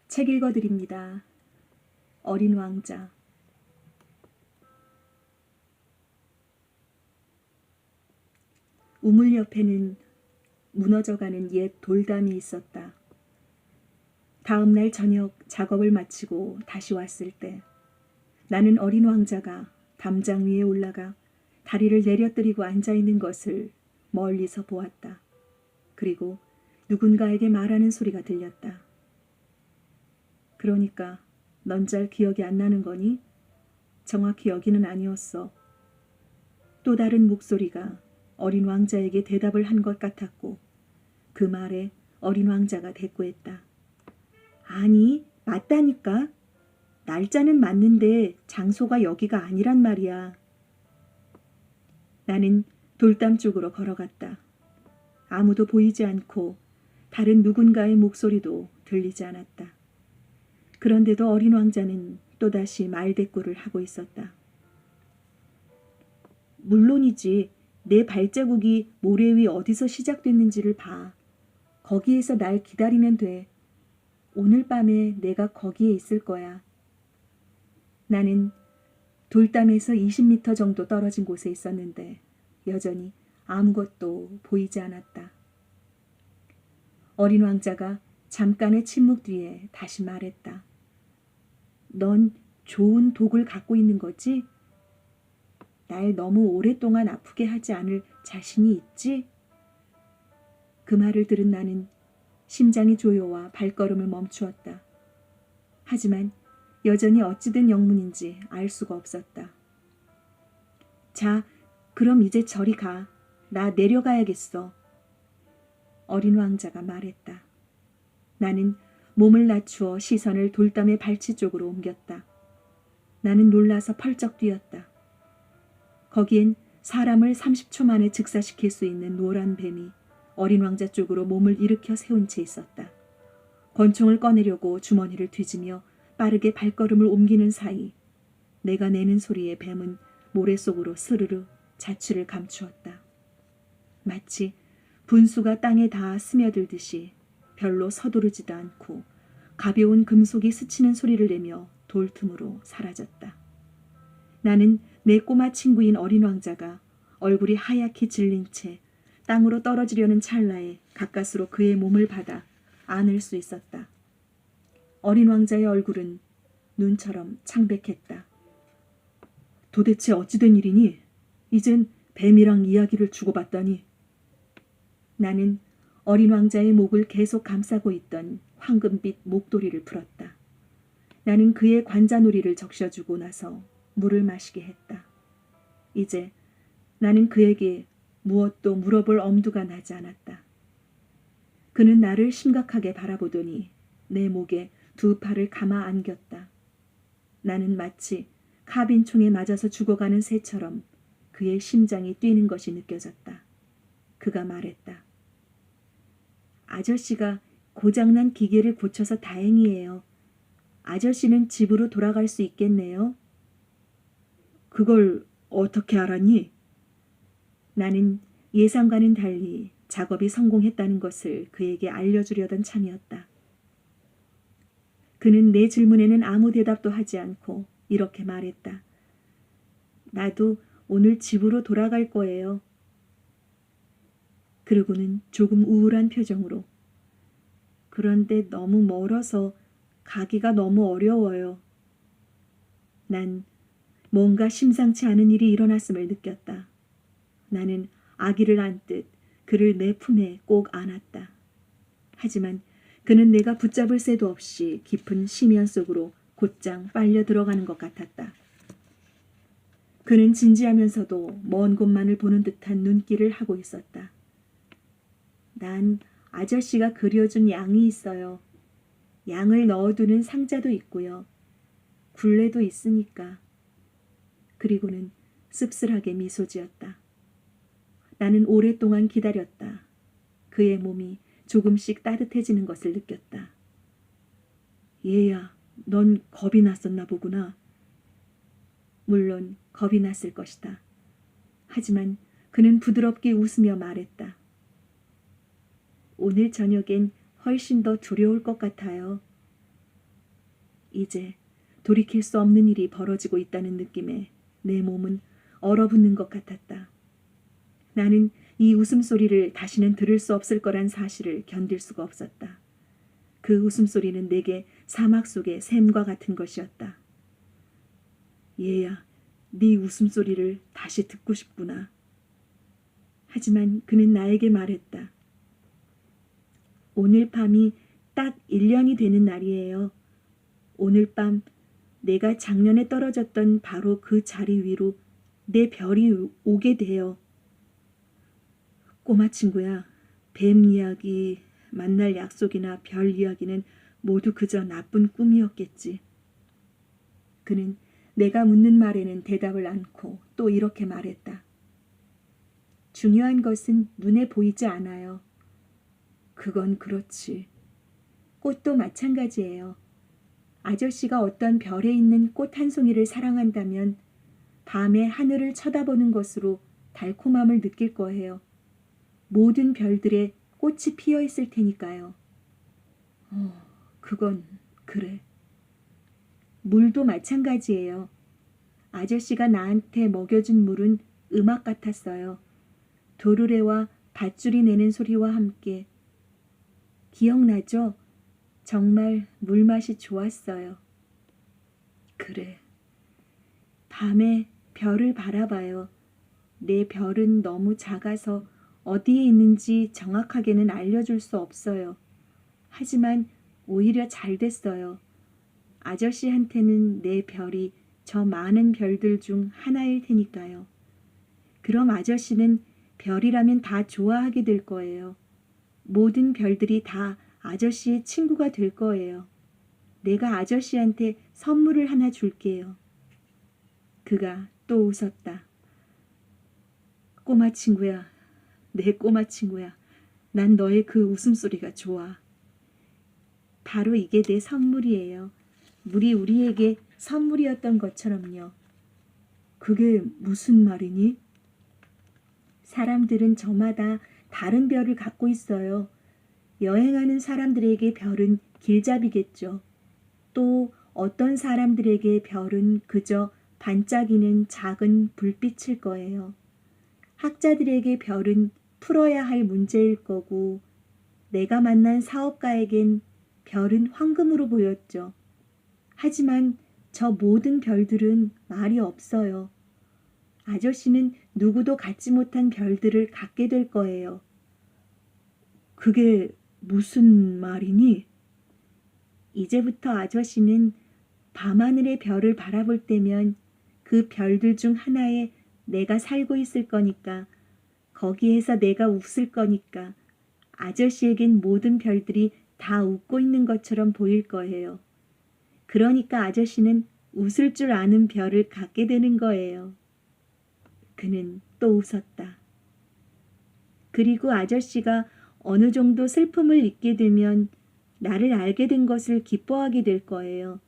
책 읽어드립니다. 어린 왕자. 우물 옆에는 무너져가는 옛 돌담이 있었다. 다음 날 저녁 작업을 마치고 다시 왔을 때 나는 어린 왕자가 담장 위에 올라가 다리를 내려뜨리고 앉아있는 것을 멀리서 보았다. 그리고 누군가에게 말하는 소리가 들렸다. 그러니까 넌 잘 기억이 안 나는 거니? 정확히 여기는 아니었어. 또 다른 목소리가 어린 왕자에게 대답을 한 것 같았고 그 말에 어린 왕자가 대꾸했다. 아니, 맞다니까. 날짜는 맞는데 장소가 여기가 아니란 말이야. 나는 돌담 쪽으로 걸어갔다. 아무도 보이지 않고 다른 누군가의 목소리도 들리지 않았다. 그런데도 어린 왕자는 또다시 말대꾸를 하고 있었다. 물론이지. 내 발자국이 모래 위 어디서 시작됐는지를 봐. 거기에서 날 기다리면 돼. 오늘 밤에 내가 거기에 있을 거야. 나는 돌담에서 20m 정도 떨어진 곳에 있었는데 여전히 아무것도 보이지 않았다. 어린 왕자가 잠깐의 침묵 뒤에 다시 말했다. 넌 좋은 독을 갖고 있는 거지? 날 너무 오랫동안 아프게 하지 않을 자신이 있지? 그 말을 들은 나는 심장이 조여와 발걸음을 멈추었다. 하지만 여전히 어찌된 영문인지 알 수가 없었다. 자, 그럼 이제 저리 가. 나 내려가야겠어. 어린 왕자가 말했다. 나는 몸을 낮추어 시선을 돌담의 발치 쪽으로 옮겼다. 나는 놀라서 펄쩍 뛰었다. 거기엔 사람을 30초 만에 즉사시킬 수 있는 노란 뱀이 어린 왕자 쪽으로 몸을 일으켜 세운 채 있었다. 권총을 꺼내려고 주머니를 뒤지며 빠르게 발걸음을 옮기는 사이 내가 내는 소리에 뱀은 모래 속으로 스르르 자취를 감추었다. 마치 분수가 땅에 닿아 스며들듯이 별로 서두르지도 않고 가벼운 금속이 스치는 소리를 내며 돌 틈으로 사라졌다. 나는 내 꼬마 친구인 어린 왕자가 얼굴이 하얗게 질린 채 땅으로 떨어지려는 찰나에 가까스로 그의 몸을 받아 안을 수 있었다. 어린 왕자의 얼굴은 눈처럼 창백했다. 도대체 어찌된 일이니? 이젠 뱀이랑 이야기를 주고받다니. 나는 어린 왕자의 목을 계속 감싸고 있던 황금빛 목도리를 풀었다. 나는 그의 관자놀이를 적셔주고 나서 물을 마시게 했다. 이제 나는 그에게 무엇도 물어볼 엄두가 나지 않았다. 그는 나를 심각하게 바라보더니 내 목에 두 팔을 감아 안겼다. 나는 마치 카빈총에 맞아서 죽어가는 새처럼 그의 심장이 뛰는 것이 느껴졌다. 그가 말했다. 아저씨가 고장난 기계를 고쳐서 다행이에요. 아저씨는 집으로 돌아갈 수 있겠네요. 그걸 어떻게 알았니? 나는 예상과는 달리 작업이 성공했다는 것을 그에게 알려주려던 참이었다. 그는 내 질문에는 아무 대답도 하지 않고 이렇게 말했다. 나도 오늘 집으로 돌아갈 거예요. 그러고는 조금 우울한 표정으로 그런데 너무 멀어서 가기가 너무 어려워요. 난 뭔가 심상치 않은 일이 일어났음을 느꼈다. 나는 아기를 안듯 그를 내 품에 꼭 안았다. 하지만 그는 내가 붙잡을 새도 없이 깊은 심연 속으로 곧장 빨려 들어가는 것 같았다. 그는 진지하면서도 먼 곳만을 보는 듯한 눈길을 하고 있었다. 난 아저씨가 그려준 양이 있어요. 양을 넣어두는 상자도 있고요. 굴레도 있으니까. 그리고는 씁쓸하게 미소 지었다. 나는 오랫동안 기다렸다. 그의 몸이 조금씩 따뜻해지는 것을 느꼈다. 얘야, 넌 겁이 났었나 보구나. 물론 겁이 났을 것이다. 하지만 그는 부드럽게 웃으며 말했다. 오늘 저녁엔 훨씬 더 두려울 것 같아요. 이제 돌이킬 수 없는 일이 벌어지고 있다는 느낌에 내 몸은 얼어붙는 것 같았다. 나는 이 웃음소리를 다시는 들을 수 없을 거란 사실을 견딜 수가 없었다. 그 웃음소리는 내게 사막 속의 샘과 같은 것이었다. 얘야, 네 웃음소리를 다시 듣고 싶구나. 하지만 그는 나에게 말했다. 오늘 밤이 딱 1년이 되는 날이에요. 오늘 밤 내가 작년에 떨어졌던 바로 그 자리 위로 내 별이 오게 돼요. 꼬마 친구야, 뱀 이야기, 만날 약속이나 별 이야기는 모두 그저 나쁜 꿈이었겠지. 그는 내가 묻는 말에는 대답을 않고 또 이렇게 말했다. 중요한 것은 눈에 보이지 않아요. 그건 그렇지. 꽃도 마찬가지예요. 아저씨가 어떤 별에 있는 꽃 한 송이를 사랑한다면 밤에 하늘을 쳐다보는 것으로 달콤함을 느낄 거예요. 모든 별들에 꽃이 피어 있을 테니까요. 그건 그래. 물도 마찬가지예요. 아저씨가 나한테 먹여준 물은 음악 같았어요. 도르래와 밧줄이 내는 소리와 함께. 기억나죠? 정말 물맛이 좋았어요. 그래. 밤에 별을 바라봐요. 내 별은 너무 작아서 어디에 있는지 정확하게는 알려줄 수 없어요. 하지만 오히려 잘 됐어요. 아저씨한테는 내 별이 저 많은 별들 중 하나일 테니까요. 그럼 아저씨는 별이라면 다 좋아하게 될 거예요. 모든 별들이 다 아저씨의 친구가 될 거예요. 내가 아저씨한테 선물을 하나 줄게요. 그가 또 웃었다. 꼬마 친구야, 내 꼬마 친구야. 난 너의 그 웃음소리가 좋아. 바로 이게 내 선물이에요. 물이 우리에게 선물이었던 것처럼요. 그게 무슨 말이니? 사람들은 저마다 다른 별을 갖고 있어요. 여행하는 사람들에게 별은 길잡이겠죠. 또 어떤 사람들에게 별은 그저 반짝이는 작은 불빛일 거예요. 학자들에게 별은 풀어야 할 문제일 거고, 내가 만난 사업가에겐 별은 황금으로 보였죠. 하지만 저 모든 별들은 말이 없어요. 아저씨는 누구도 갖지 못한 별들을 갖게 될 거예요. 그게 무슨 말이니? 이제부터 아저씨는 밤하늘의 별을 바라볼 때면 그 별들 중 하나에 내가 살고 있을 거니까, 거기에서 내가 웃을 거니까 아저씨에겐 모든 별들이 다 웃고 있는 것처럼 보일 거예요. 그러니까 아저씨는 웃을 줄 아는 별을 갖게 되는 거예요. 그는 또 웃었다. 그리고 아저씨가 어느 정도 슬픔을 잊게 되면 나를 알게 된 것을 기뻐하게 될 거예요.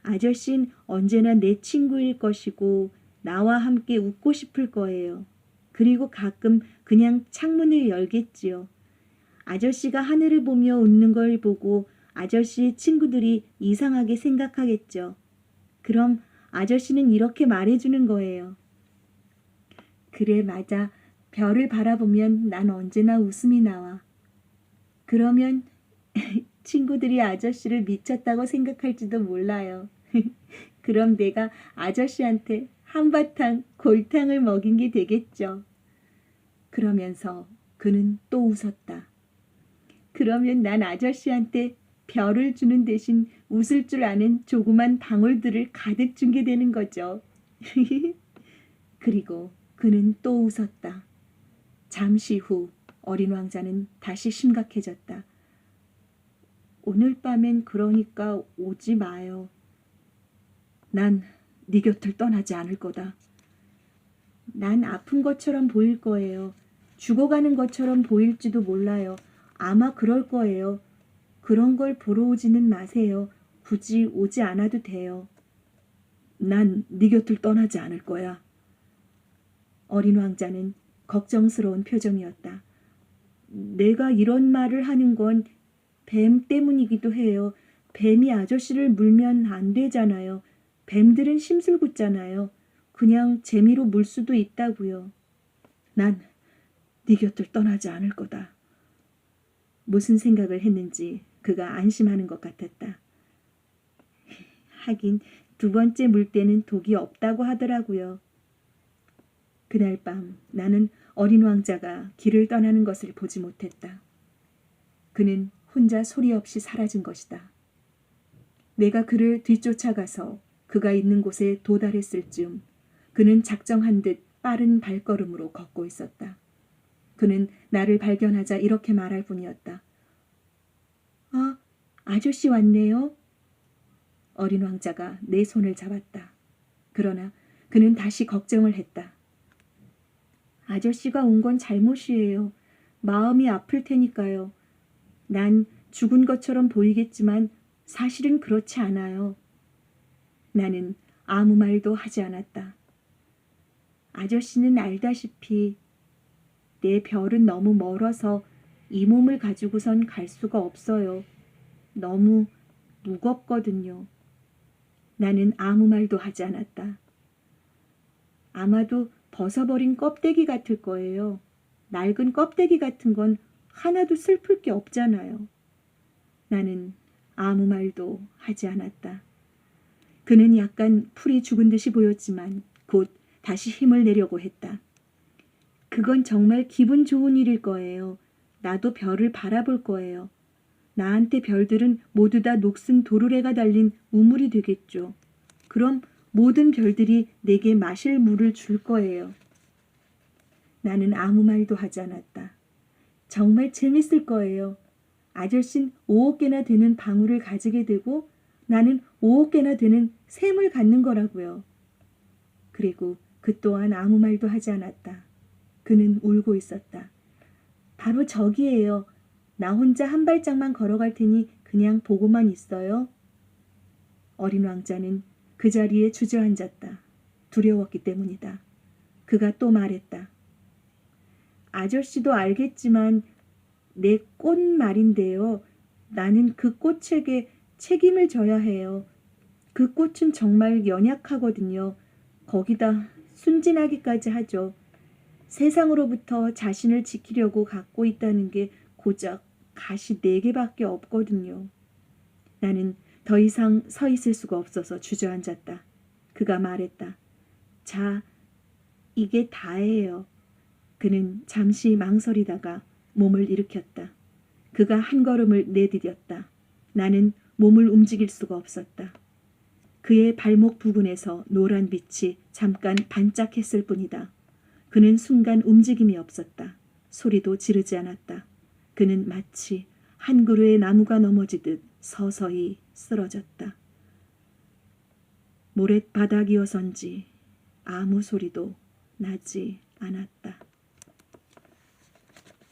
아저씨는 언제나 내 친구일 것이고 나와 함께 웃고 싶을 거예요. 그리고 가끔 그냥 창문을 열겠지요. 아저씨가 하늘을 보며 웃는 걸 보고 아저씨의 친구들이 이상하게 생각하겠죠. 그럼 아저씨는 이렇게 말해주는 거예요. 그래, 맞아. 별을 바라보면 난 언제나 웃음이 나와. 그러면 친구들이 아저씨를 미쳤다고 생각할지도 몰라요. 그럼 내가 아저씨한테 한바탕 골탕을 먹인 게 되겠죠. 그러면서 그는 또 웃었다. 그러면 난 아저씨한테 별을 주는 대신 웃을 줄 아는 조그만 방울들을 가득 준 게 되는 거죠. 그리고 그는 또 웃었다. 잠시 후 어린 왕자는 다시 심각해졌다. 오늘 밤엔 그러니까 오지 마요. 난 네 곁을 떠나지 않을 거다. 난 아픈 것처럼 보일 거예요. 죽어가는 것처럼 보일지도 몰라요. 아마 그럴 거예요. 그런 걸 보러 오지는 마세요. 굳이 오지 않아도 돼요. 난 네 곁을 떠나지 않을 거야. 어린 왕자는 걱정스러운 표정이었다. 내가 이런 말을 하는 건 뱀 때문이기도 해요. 뱀이 아저씨를 물면 안 되잖아요. 뱀들은 심술 굳잖아요. 그냥 재미로 물 수도 있다고요. 난 네 곁을 떠나지 않을 거다. 무슨 생각을 했는지 그가 안심하는 것 같았다. 하긴 두 번째 물때는 독이 없다고 하더라고요. 그날 밤 나는 어린 왕자가 길을 떠나는 것을 보지 못했다. 그는 혼자 소리 없이 사라진 것이다. 내가 그를 뒤쫓아가서 그가 있는 곳에 도달했을 즈음 그는 작정한 듯 빠른 발걸음으로 걷고 있었다. 그는 나를 발견하자 이렇게 말할 뿐이었다. 아, 아저씨 왔네요. 어린 왕자가 내 손을 잡았다. 그러나 그는 다시 걱정을 했다. 아저씨가 온 건 잘못이에요. 마음이 아플 테니까요. 난 죽은 것처럼 보이겠지만 사실은 그렇지 않아요. 나는 아무 말도 하지 않았다. 아저씨는 알다시피 내 별은 너무 멀어서 이 몸을 가지고선 갈 수가 없어요. 너무 무겁거든요. 나는 아무 말도 하지 않았다. 아마도 벗어버린 껍데기 같을 거예요. 낡은 껍데기 같은 건 하나도 슬플 게 없잖아요. 나는 아무 말도 하지 않았다. 그는 약간 풀이 죽은 듯이 보였지만 곧 다시 힘을 내려고 했다. 그건 정말 기분 좋은 일일 거예요. 나도 별을 바라볼 거예요. 나한테 별들은 모두 다 녹슨 도르래가 달린 우물이 되겠죠. 그럼 모든 별들이 내게 마실 물을 줄 거예요. 나는 아무 말도 하지 않았다. 정말 재밌을 거예요. 아저씨는 5억 개나 되는 방울을 가지게 되고 나는 5억 개나 되는 샘을 갖는 거라고요. 그리고 그 또한 아무 말도 하지 않았다. 그는 울고 있었다. 바로 저기예요. 나 혼자 한 발짝만 걸어갈 테니 그냥 보고만 있어요. 어린 왕자는 그 자리에 주저앉았다. 두려웠기 때문이다. 그가 또 말했다. 아저씨도 알겠지만 내 꽃 말인데요. 나는 그 꽃에게 책임을 져야 해요. 그 꽃은 정말 연약하거든요. 거기다 순진하기까지 하죠. 세상으로부터 자신을 지키려고 갖고 있다는 게 고작 가시 4개밖에 없거든요. 나는 더 이상 서 있을 수가 없어서 주저앉았다. 그가 말했다. 자, 이게 다예요. 그는 잠시 망설이다가 몸을 일으켰다. 그가 한 걸음을 내디뎠다. 나는 몸을 움직일 수가 없었다. 그의 발목 부근에서 노란 빛이 잠깐 반짝했을 뿐이다. 그는 순간 움직임이 없었다. 소리도 지르지 않았다. 그는 마치 한 그루의 나무가 넘어지듯 서서히 쓰러졌다. 모랫바닥이어서인지 아무 소리도 나지 않았다.